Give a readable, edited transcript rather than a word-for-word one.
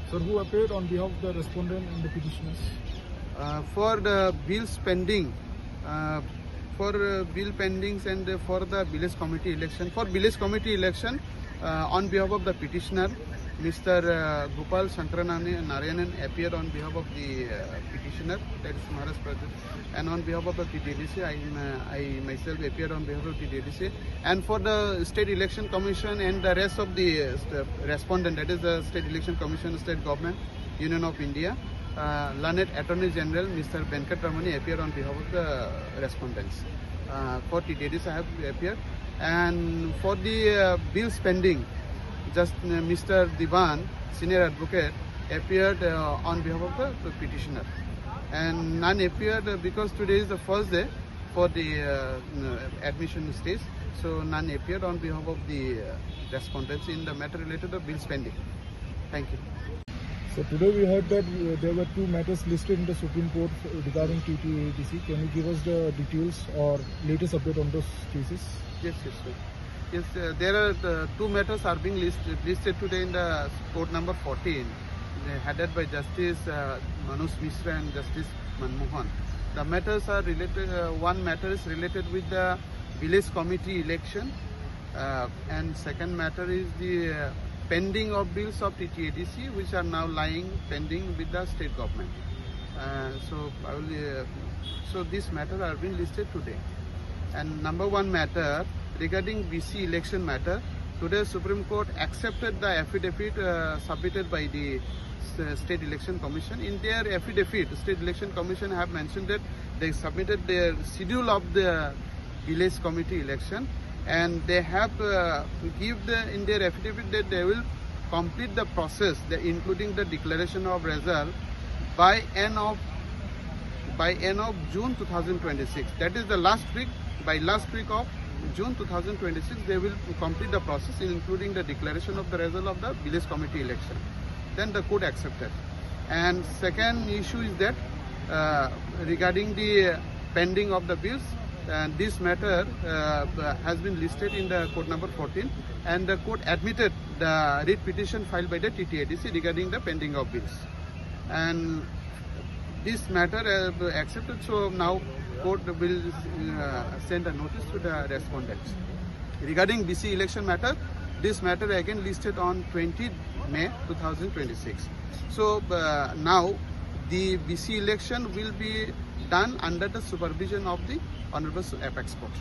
Sir, who appeared on behalf of the respondent and the petitioners? For the bills pending, bill pendings and for the village committee election. For village committee election, on behalf of the petitioner, Mr. Gopal Narayanan appeared on behalf of the petitioner, that is Maharashtra Pradesh, and on behalf of the TDDC, I myself appeared on behalf of TDDC. And for the State Election Commission and the rest of the respondent, that is the State Election Commission, State Government, Union of India, learned Attorney General Mr. Venkatramani appeared on behalf of the respondents. For TDDC I have appeared, and for the bills pending, just Mr. Divan, senior advocate, appeared on behalf of the petitioner, and none appeared because today is the first day for the admission stage, so none appeared on behalf of the respondents in the matter related to bills pending. Thank you. So today we heard that there were two matters listed in the Supreme Court regarding TTADC. Can you give us the details or latest update on those cases? Yes, sir. Yes, there are two matters are being listed today in the court number 14, headed by Justice Manoj Mishra and Justice Manmohan. The matters are related. One matter is related with the village committee election, and second matter is the pending of bills of TTADC, which are now lying pending with the state government. So these matters are being listed today. And number one matter regarding BC election matter, today Supreme Court accepted the affidavit submitted by the State Election Commission. In their affidavit, State Election Commission have mentioned that they submitted their schedule of the village committee election, and they have in their affidavit that they will complete the process, including the declaration of result by end of June 2026. That is the last week. By last week of June 2026, they will complete the process, including the declaration of the result of the village committee election. Then the court accepted. And second issue is that regarding the pending of the bills, this matter has been listed in the court number 14, and the court admitted the writ petition filed by the TTADC regarding the pending of bills. And this matter accepted, so now court will send a notice to the respondents. Regarding BC election matter, this matter again listed on 20 May 2026. So now the BC election will be done under the supervision of the Honorable Apex Court.